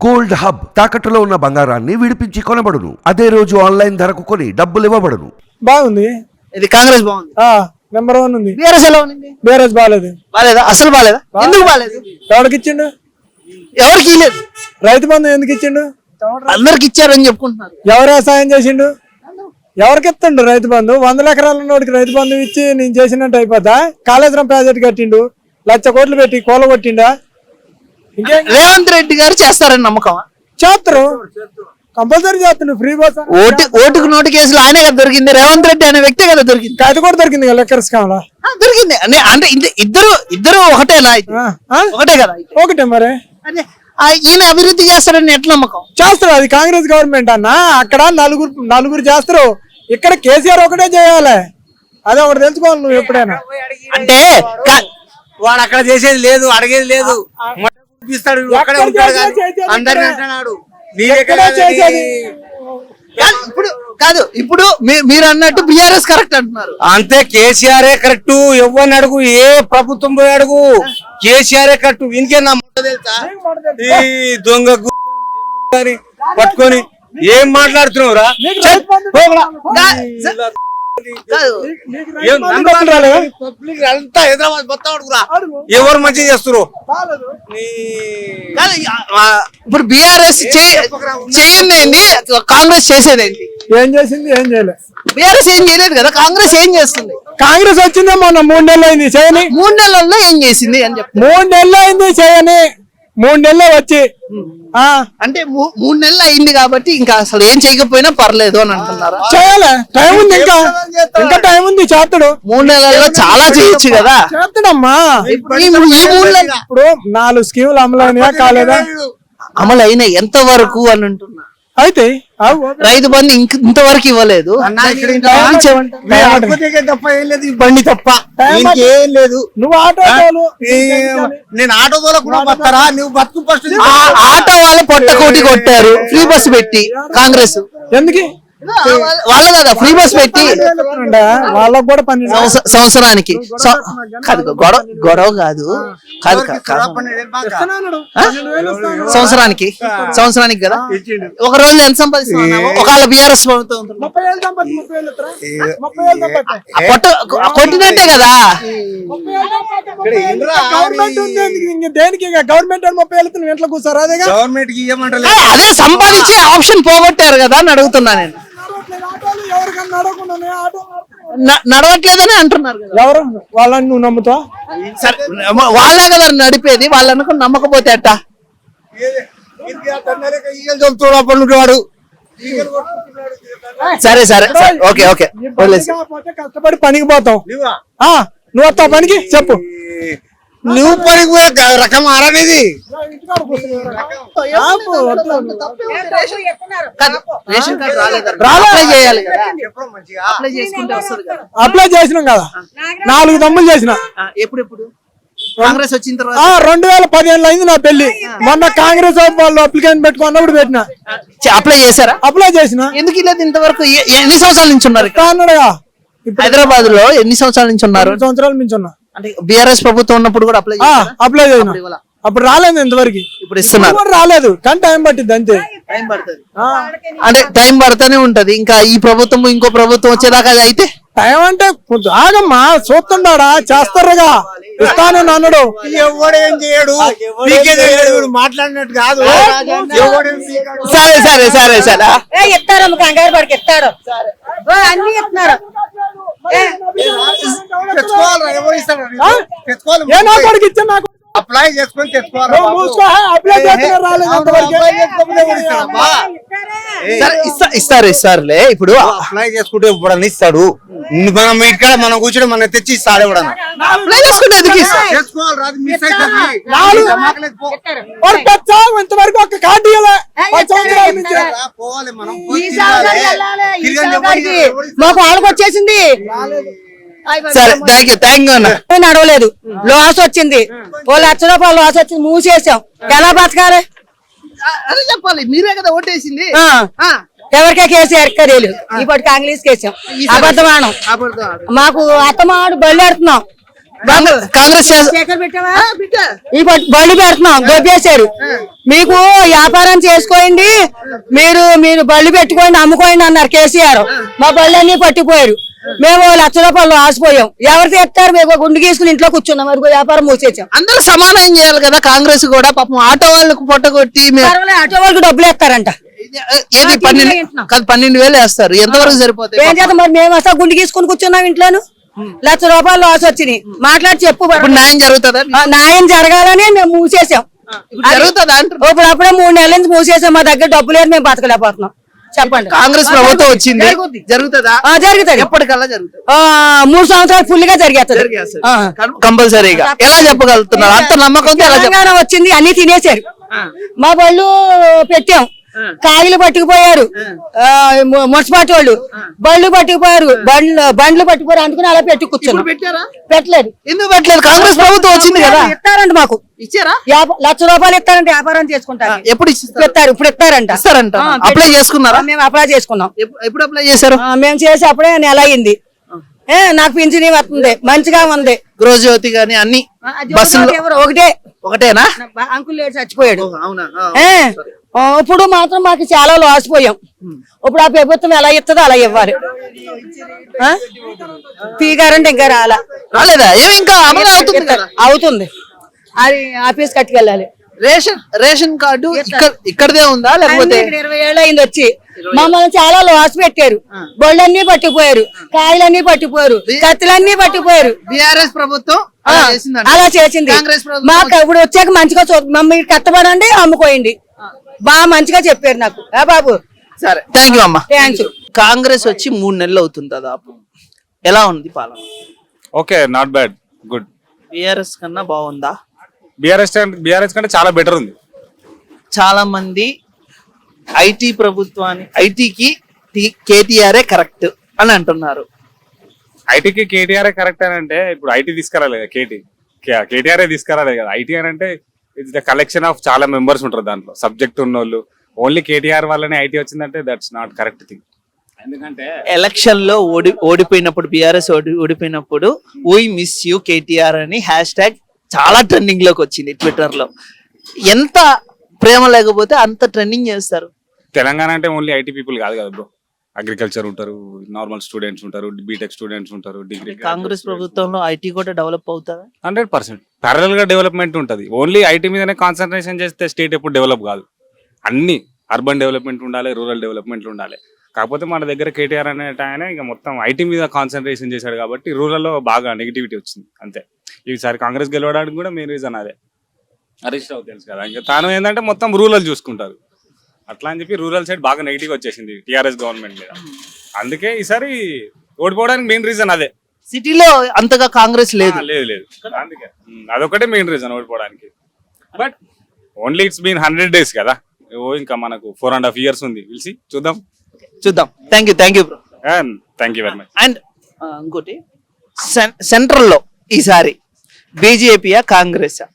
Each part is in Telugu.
గోల్డ్ హబ్ తాకట్టులో ఉన్న బంగారాన్ని విడిపించి కొనబడును. అదే రోజు ఆన్లైన్ ధరకు కొని డబ్బులు ఇవ్వబడును. బాగుంది. ఇది కాంగ్రెస్ బాగుంది. నెంబర్ 1 ఉంది. బీఆర్ఎస్ ఎలా ఉంది? బీఆర్ఎస్ బాగాలేదు. బాలేదా? అసలు బాలేదా? ఎందుకు బాలేదు? ఎవరికి ఇచ్చిండు? ఎవరికి ఇవ్వలేదు. రైతు బంధు ఎందుకు ఇచ్చిండు? అందరికి ఇచ్చారని చెప్పుకుంటున్నారు. ఎవరు వ్యవసాయం చేసిండు? ఎవరికి ఇస్తుండు రైతు బంధు? 100 ఎకరాల ఉన్నోడికి రైతు బంధు ఇచ్చి నేను చేసినట్టు అయిపోతా? కాళేశ్వరం ప్రాజెక్ట్ కట్టిండు, 1,00,000 కోట్లు పెట్టి కోల కొట్టిండా? రేవంత్ రెడ్డి గారు చేస్తారని నమ్మకం? చేస్తారు, కంపల్సరీ చేస్తుండు. ఫ్రీ బస్ ఓటుకు నోటు కేసులు ఆయనే కదా దొరికింది. రేవంత్ రెడ్డి అనే వ్యక్తి కదా దొరికింది. అది కూడా దొరికింది కదా లెక్కర్స్ కావాలా? దొరికింది అంటే ఇద్దరు ఒకటేనా? ఒకటే కదా? ఒకటే మరి. ఈయన అభివృద్ధి చేస్తారని ఎట్లా నమ్మకం? చేస్తారు. అది కాంగ్రెస్ గవర్నమెంట్ అన్న. అక్కడ నలుగురు చేస్తారు, ఇక్కడ కేసీఆర్ ఒకటే చేయాలి. అదే ఒకటి తెలుసుకోవాలి నువ్వు ఎప్పుడైనా. అంటే వాడు అక్కడ చేసేది లేదు, అడిగేది లేదు, చూపిస్తాడు, అక్కడే ఉంటాడు కానీ అందరిని అంటున్నాడు. ఇప్పుడు కాదు, ఇప్పుడు మీరు అన్నట్టు బీఆర్ఎస్ కరెక్ట్ అంటున్నారు. అంతే, కేసీఆర్ కరెక్ట్. ఎవరిని అడుగు, ఏ ప్రభుత్వం పోయి అడుగు, కేసీఆర్ కరెక్ట్. ఇంకే నా తెలుసా? ఈ దొంగ అని పట్టుకొని ఏం మాట్లాడుతున్నావురా? అంతా హైదరాబాద్ మొత్తం అడుగురా, ఎవరు మంచిగా చేస్తున్నారు? ఇప్పుడు బీఆర్ఎస్ చేయండి, కాంగ్రెస్ చేసేదేంటి? ఏం చేసింది? ఏం చేయలేదు. బీఆర్ఎస్ ఏం చేయలేదు కదా, కాంగ్రెస్ ఏం చేస్తుంది? కాంగ్రెస్ వచ్చిందే మొన్న 3 నెలలు అయింది చేయని. 3 నెలల్లో ఏం చేసింది అని చెప్పి? 3 నెలలు అయింది చేయని. 3 నెలలు వచ్చి అంటే 3 నెలలు అయింది కాబట్టి ఇంకా అసలు ఏం చేయకపోయినా పర్లేదు అని అంటున్నారా? చేయాలి, టైం ఉంది, ఇంకా టైం ఉంది, చేస్తాడు. 3 నెలల్లో చాలా చేయొచ్చు కదా. చేస్తాడమ్మా. ఇప్పుడు 4 స్కీములు అమలైనయా కాలేదా? అమలు అయినా ఎంత వరకు అని అంటున్నా. అయితే రైతు బంధు ఇంతవరకు ఇవ్వలేదు. తప్ప ఏం లేదు, బండి తప్ప ఇంకేం లేదు. నువ్వు ఆటో నేను ఆటో కూడా బతారా? నువ్వు బతుకు ఫస్ట్. ఆటో వాళ్ళు పొట్టకోటి కొట్టారు ఫ్రీ బస్ పెట్టి కాంగ్రెస్. ఎందుకు వాళ్ళే కదా ఫ్రీ బస్ పెట్టి వాళ్ళకు కూడా సంవత్సరానికి గొడవ కాదు సంవత్సరానికి కదా. ఒక రోజు ఎంత సంపాదిస్తున్నావు? ఒకవేళ బీఆర్ఎస్ ప్రభుత్వం కొట్టినట్టే కదా. దేనికి గవర్నమెంట్ 30,000 ఇంట్లో కూర్చోరు? అదే గవర్నమెంట్ కి ఇవ్వమంటారు. అదే సంపాదించే ఆప్షన్ పోగొట్టారు కదా అని అడుగుతున్నా నేను. నడవట్లేదని అంటున్నారు కదా. ఎవరు వాళ్ళని నువ్వు నమ్ముతావు? వాళ్ళే కదా నడిపేది. వాళ్ళు అనుకుని నమ్మకపోతే అట్ట. వాడు సరే ఓకే కష్టపడి పనికి పోతావు. నువ్వు వస్తావు పనికి? చెప్పు. నువ్వు పనికి పోయే రకం ఆరనేది. అప్లై చేసినాం కదా, 4 తమ్ములు చేసిన. ఎప్పుడు కాంగ్రెస్ వచ్చిన తర్వాత 2015 అయింది నా పెళ్లి. మొన్న కాంగ్రెస్ వాళ్ళు అప్లికేషన్ పెట్టుకున్నప్పుడు పెట్టిన. అప్లై చేశారా? అప్లై చేసిన. ఎందుకు లేదు ఇంతవరకు? ఎన్ని సంవత్సరాల నుంచి ఉన్నారు హైదరాబాద్ లో? ఎన్ని సంవత్సరాల నుంచి ఉన్నారు? 2 సంవత్సరాల నుంచి ఉన్నా. అంటే బీఆర్ఎస్ ప్రభుత్వం ఉన్నప్పుడు కూడా అప్లై చేసిన. అప్పుడు రాలేదు ఇంతవరకు. ఇప్పుడు ఇస్తున్నారు. రాలేదు కానీ టైం పట్టింది అంతే. టైం పడుతుంది అంటే టైం పడుతూనే ఉంటది. ఇంకా ఈ ప్రభుత్వం ఇంకో ప్రభుత్వం వచ్చేదాకా అది అయితే టైం అంటే ఆగమ్మా, చూస్తుండా చేస్తారుగా. ఇస్తాను అన్నాడు, ఎవడేం చేయడు, మాట్లాడినట్టు కాదు. సరే ఇస్తారు, కంగారు పడికి ఇస్తారు, అన్ని ఇస్తున్నారు. అప్లై చేసుకొని తెచ్చుకోవాలి. ఇస్తారులే. ఇప్పుడు అప్లై చేసుకుంటే ఇవ్వడని ఇస్తాడు. మనం ఇక్కడ మనం కూర్చొని మనం తెచ్చి ఇస్తాడు. అప్లై చేసుకుంటే ఇంతవరకు ఒక కార్డు పోవాలి మనం. మాకు వాళ్ళకి వచ్చేసింది. సరే థ్యాంక్ యూ అన్న. నడవలేదు, లాస్ వచ్చింది. 1,00,000 రూపాయలు లాస్ వచ్చింది, మూసేసాం. ఎలా బతకాలి? అదే చెప్పాలి. మీరే కదా ఓటేసింది. ఎవరికే కేసీఆర్ తెలియదు. ఇప్పుడు కాంగ్రెస్ కేసాం. అబద్ధమానం. మాకు అత్తమాడు బయలుదేరుతున్నాం. కాంగ్రెస్ ఈ బళ్ళు పెడుతున్నాం దొబ్బేశారు. మీకు వ్యాపారం చేసుకోండి, మీరు మీరు బళ్ళు పెట్టుకోండి, అమ్ముకోండి అన్నారు కేసీఆర్. మా బళ్ళు అన్ని పట్టిపోయారు. మేము ₹1,00,000 ఆసిపోయాం. ఎవరు తెస్తారు? మేము గుండు గీసుకుని ఇంట్లో కూర్చున్నాం. మరి వ్యాపారం మూసేసాం. అందరూ సమానం చేయాలి కదా కాంగ్రెస్ కూడా. పాపం ఆటో వాళ్ళకు పొట్టగొట్టి ఆటో వాళ్ళకి డబ్బులు ఇస్తారంట. ఏది 12,000 వేస్తారు. ఎంతవరకు సరిపోతాయి? ఏం చేద్దాం మరి? మేము అసలు గుండు గీసుకుని కూర్చున్నాం ఇంట్లోను. ₹1,00,000 లాస్ వచ్చినాయి. మాట్లాడి చెప్పు. ఇప్పుడు న్యాయం జరుగుతుందా? న్యాయం జరగాలని మేము మూసేసాం. జరుగుతుందా? ఇప్పుడు అప్పుడే 3 నెలల నుంచి మూసేసాం. మా దగ్గర డబ్బు లేదు, మేము బతకలేకపోతున్నాం. చెప్పండి. కాంగ్రెస్ ప్రభుత్వం వచ్చింది, జరుగుతుందా? జరుగుతుంది. ఎప్పటికల్లా జరుగుతుంది. 3 సంవత్సరాలు ఫుల్ గా జరిగేస్తుంది. కంపల్సరీగా. ఎలా చెప్పగలుగుతున్నారు? అంత నమ్మకంతో ఎలా తెలంగాణ వచ్చింది, అన్ని తినేశారు. మా బళ్ళు పెట్టాం, కాయలు పట్టుకుపోయారు. మున్సిపాలిటీ వాళ్ళు బళ్ళు పట్టుకుపోయారు, బండ్లు పట్టుకుపోయారు. అందుకని అలా పెట్టి కూర్చున్నాం. పెట్టలేదు. ఎందుకు పెట్టలేదు? కాంగ్రెస్ ప్రభుత్వం వచ్చింది కదా. ఇస్తారంట మాకు. ఇచ్చారా? ₹1,00,000 ఇస్తారంట వ్యాపారం చేసుకుంటారు. ఎప్పుడు ఇస్తారు? ఇప్పుడు ఇస్తారంట. అప్లై చేసుకున్నారా? మేము అప్లై చేసుకున్నాం. ఎప్పుడు అప్లై చేశారు? మేము చేసి అప్పుడే నెల అయింది. నాకు పింఛనీ వస్తుంది, మంచిగా ఉంది. గృహజ్యోతి గాని అన్ని బస్సులు ఒకటేనా? అంకుల్ లేడు, చచ్చిపోయాడు. అవునా? ఇప్పుడు మాత్రం మాకు చాలా లాస్ పోయాం. ఇప్పుడు ఆ ప్రభుత్వం ఎలా ఇస్తుందో అలా ఇవ్వాలి. పీగారంటే ఇంకా రాలేదా? ఏమి ఇంకా అమలు అవుతుంది కదా? అవుతుంది. అది ఆఫీస్ కట్టుకెళ్ళాలి. రేషన్ కార్డు ఇక్కడదే ఉందా లేకపోతే? 20 ఏళ్ళు అయింది వచ్చి. మమ్మల్ని చాలా లాస్ పెట్టారు. బొళ్ళన్నీ పట్టిపోయారు, కాయలన్నీ పట్టిపోయారు, కత్తులన్నీ పట్టిపోయారు. బీఆర్ఎస్ ప్రభుత్వం అలా చేసింది. కాంగ్రెస్ ప్రభుత్వం మాకు ఇప్పుడు వచ్చాక మంచిగా మమ్మల్ని కట్టబడండి, అమ్ముకోయండి. బాగా మంచిగా చెప్పారు నాకు. బాబు సరే, థ్యాంక్ యూ అమ్మా. థ్యాంక్స్. కాంగ్రెస్ వచ్చి 3 నెలలు అవుతుంది దాదాపు. ఎలా ఉంది పాలన? Okay, not bad, good. BRS కన్నా బాగుందా? బీఆర్ఎస్ కంటే చాలా బెటర్ ఉంది. చాలా మంది ఐటీకి కేటీఆర్ కరెక్ట్ అని అంటున్నారు. ఐటీకి కేటీఆర్ కరెక్ట్ అని అంటే ఇప్పుడు ఐటీ తీసుకురాలేదు కదా, కేటీఆర్ తీసుకురాలేదు కదా. ఐటీ అని అంటే ఇట్స్ ద కలెక్షన్ ఆఫ్ చాలా మెంబర్స్ ఉంటారు దాంట్లో. సబ్జెక్ట్ ఉన్న వాళ్ళు ఓన్లీ కేటీఆర్ వల్లనే ఐటీ వచ్చిందంటే దట్స్ నాట్ కరెక్ట్ థింగ్. ఎందుకంటే ఎలక్షన్ లో ఓడిపోయినప్పుడు బీఆర్ఎస్ ఓడిపోయినప్పుడు వీ మిస్ యూ కేటీఆర్ అని #, చాలా ట్రెండింగ్ లోకి వచ్చింది ట్విట్టర్ లో. ఎంత ప్రేమ లేకపోతే అంత ట్రెండింగ్ చేస్తారు. తెలంగాణ అంటే ఓన్లీ ఐటీ పీపుల్ కాదు కదా బ్రో. అగ్రికల్చర్ ఉంటారు, నార్మల్ స్టూడెంట్స్ ఉంటారు, బీటెక్ స్టూడెంట్స్ ఉంటారు, డిగ్రీ. కాంగ్రెస్ ప్రభుత్వంలో ఐటీ కూడా డెవలప్ అవుతారా? 100% ప్యారలల్ గా డెవలప్మెంట్ ఉంటుంది. ఓన్లీ ఐటీ మీదనే కాన్సన్ట్రేషన్ చేస్తే స్టేట్ ఎప్పుడు డెవలప్ కాదు. అన్ని అర్బన్ డెవలప్మెంట్ ఉండాలి, రూరల్ డెవలప్మెంట్ ఉండాలి. కాకపోతే మన దగ్గర కేటీఆర్ అనే ఆయన ఇక మొత్తం ఐటీ మీద కాన్సన్ట్రేషన్ చేశాడు కాబట్టి రూరల్ లో బాగా నెగిటివిటీ వచ్చింది అంతే. ఈసారి కాంగ్రెస్ గెలవడానికి కూడా మెయిన్ రీజన్ అదే. హరీష్ రావు తెలుసు కదా, ఇంకా తాను ఏంటంటే మొత్తం రూరల్ చూసుకుంటారు. అట్లా అని చెప్పి రూరల్ సైడ్ బాగా నెగిటివ్ వచ్చేసింది టీఆర్ఎస్ గవర్నమెంట్ మీద. అందుకే ఈసారి ఓడిపోవడానికి మెయిన్ రీజన్ అదే. సిటీలో అంతగా కాంగ్రెస్ లేదు. లేదు అందుకే అదొకటే మెయిన్ రీజన్ ఓడిపోవడానికి. But only it's been 100 days కదా, ఇంకా మనకు 4.5 years ఉంది. పిలిచి చూద్దాం. Thank you bro. Thank you very much. And ఇంకోటి, సెంట్రల్ లో ఈసారి బీజేపీయా కాంగ్రెసా?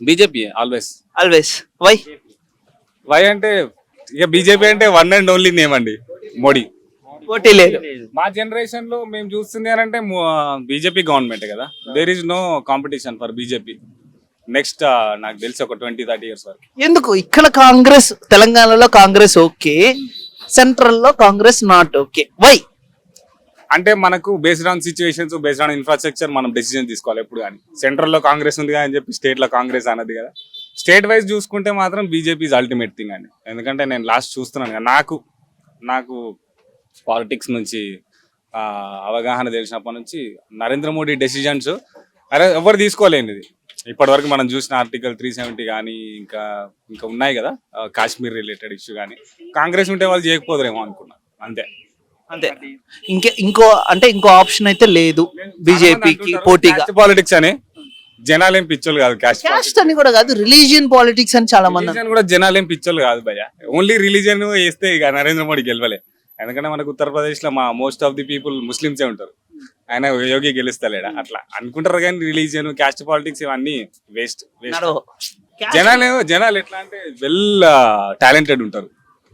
BJP always. వై అంటే ఇక బీజేపీ అంటే వన్ అండ్ ఓన్లీ నేమ్ అండి, మోడీ. పోటీ లేదు. మా జనరేషన్ లో మేము చూస్తుంది అని అంటే బీజేపీ గవర్నమెంట్ కదా. There is no competition for BJP. Next నాకు తెలిసి ఒక 20-30 years వరకు. ఎందుకు ఇక్కడ కాంగ్రెస్, తెలంగాణలో కాంగ్రెస్ ఓకే, సెంట్రల్ లో కాంగ్రెస్ నాట్ ఓకే? వై అంటే మనకు based on situations, based on infrastructure మనం డెసిజన్ తీసుకోవాలి ఎప్పుడు కానీ. సెంట్రల్ లో కాంగ్రెస్ ఉంది అని చెప్పి స్టేట్ లో కాంగ్రెస్ అన్నది కదా. స్టేట్ వైజ్ చూసుకుంటే మాత్రం బీజేపీ ఇస్ అల్టిమేట్ థింగ్ అండి. ఎందుకంటే నేను లాస్ట్ చూస్తున్నాను కదా, నాకు పాలిటిక్స్ నుంచి అవగాహన తెలిసినప్పటి నుంచి నరేంద్ర మోడీ డెసిజన్స్ ఎవరు తీసుకోలేనిది. ఇప్పటి వరకు మనం చూసిన Article 370 కానీ ఇంకా ఉన్నాయి కదా, కాశ్మీర్ రిలేటెడ్ ఇష్యూ కానీ, కాంగ్రెస్ ఉంటే వాళ్ళు చేయకపోదురేమో అనుకున్నాను అంతే. ఇంకో ఆప్షన్ అయితే లేదు బీజేపీకి పోటీగా. పాలిటిక్స్ అని జనాలు ఏం పిచ్చోళ్ళు కాదు. క్యాస్ట్ అని కూడా కాదు, రిలీజియన్ పాలిటిక్స్ అని చాలా మంది కూడా జనాలు ఏం పిచ్చోళ్ళు కాదు భయ్య. ఓన్లీ రిలీజియన్ వేస్తే ఇక నరేంద్ర మోడీ గెలవలే. ఎందుకంటే మనకు ఉత్తరప్రదేశ్ లో మోస్ట్ ఆఫ్ ది పీపుల్ ముస్లిమ్సే ఉంటారు. ఆయన యోగి గెలుస్తలేడా అట్లా అనుకుంటారు. కానీ రిలీజియన్, క్యాస్ట్ పాలిటిక్స్ ఇవన్నీ వేస్ట్. జనాలు ఎట్లా అంటే వెల్ టాలెంటెడ్ ఉంటారు.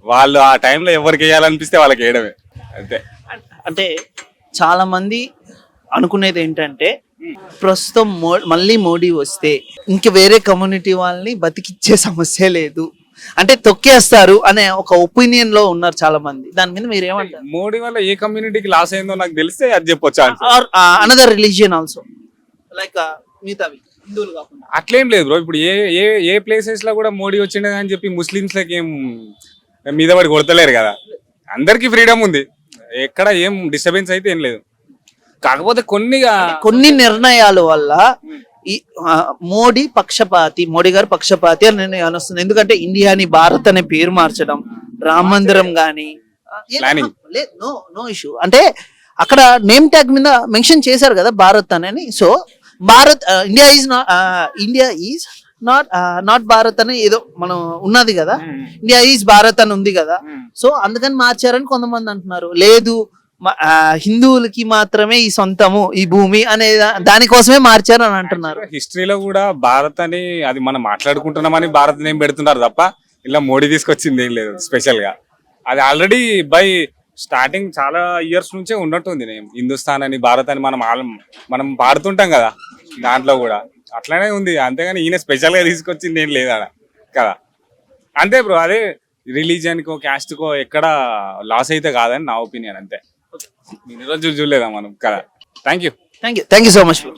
వాళ్ళు ఆ టైంలో ఎవరికి వేయాలనిపిస్తే వాళ్ళకి వేయడమే అంతే. అంటే చాలా మంది అనుకునేది ఏంటంటే ప్రస్తుతం మళ్ళీ మోడీ వస్తే ఇంక వేరే కమ్యూనిటీ వాళ్ళని బతికిచ్చే సమస్య లేదు, అంటే తొక్కేస్తారు అనే ఒక ఒపీనియన్ లో ఉన్నారు చాలా మంది. దాని మీద మీరు ఏమంటారు? మోడీ వల్ల ఏ కమ్యూనిటీకి లాస్ అయిందో నాకు తెలిస్తే అది చెప్పొచ్చు answer. Or another religion also, like మిగతావి హిందువులు కాకుండా. అట్లేం లేదు బ్రో. ఇప్పుడు ఏ ప్లేసెస్ లో కూడా మోడీ వచ్చిండే అని చెప్పి ముస్లిమ్స్ లకి ఏం మీద పడి కొడతలేరు కదా. అందరికి ఫ్రీడమ్ ఉంది, ఎక్కడ ఏం డిస్టర్బెన్స్ అయితే ఏం లేదు. కాకపోతే కొన్ని నిర్ణయాల వల్ల ఈ మోడీ గారు పక్షపాతి అని నేను అనుస్తుంది. ఎందుకంటే ఇండియాని భారత్ అనే పేరు మార్చడం, రామ మందిరం గాని Planning. నో ఇష్యూ, అంటే అక్కడ నేమ్ ట్యాగ్ మీద మెన్షన్ చేశారు కదా భారత్ అని. So Bharat India is not Bharat అని ఏదో మనం ఉన్నది కదా, ఇండియా ఈజ్ భారత్ అని ఉంది కదా. సో అందుకని మార్చారని కొంతమంది అంటున్నారు. లేదు హిందువులకి మాత్రమే ఈ సొంతము ఈ భూమి అనే దానికోసమే మార్చారు అని అంటున్నారు. హిస్టరీలో కూడా భారత్ అని అది మనం మాట్లాడుకుంటున్నామని భారత్ నేమ్ పెడుతున్నారు తప్ప ఇలా మోడీ తీసుకొచ్చింది ఏం లేదు స్పెషల్ గా. అది ఆల్రెడీ బై స్టార్టింగ్ చాలా ఇయర్స్ నుంచే ఉన్నట్టుంది నేమ్. హిందుస్థాన్ అని భారత్ అని మనం పాడుతుంటాం కదా, దాంట్లో కూడా అట్లానే ఉంది. అంతేగాని ఈయన స్పెషల్ గా తీసుకొచ్చింది ఏం లేదు ఆడ కదా. అంతే బ్రో, అదే రిలీజియన్ కో క్యాస్ట్ కో ఎక్కడ లాస్ అయితే కాదని నా ఒపీనియన్. అంతే, ఇన్ని రోజులు చూడలేదా మనం కదా. Thank you so much.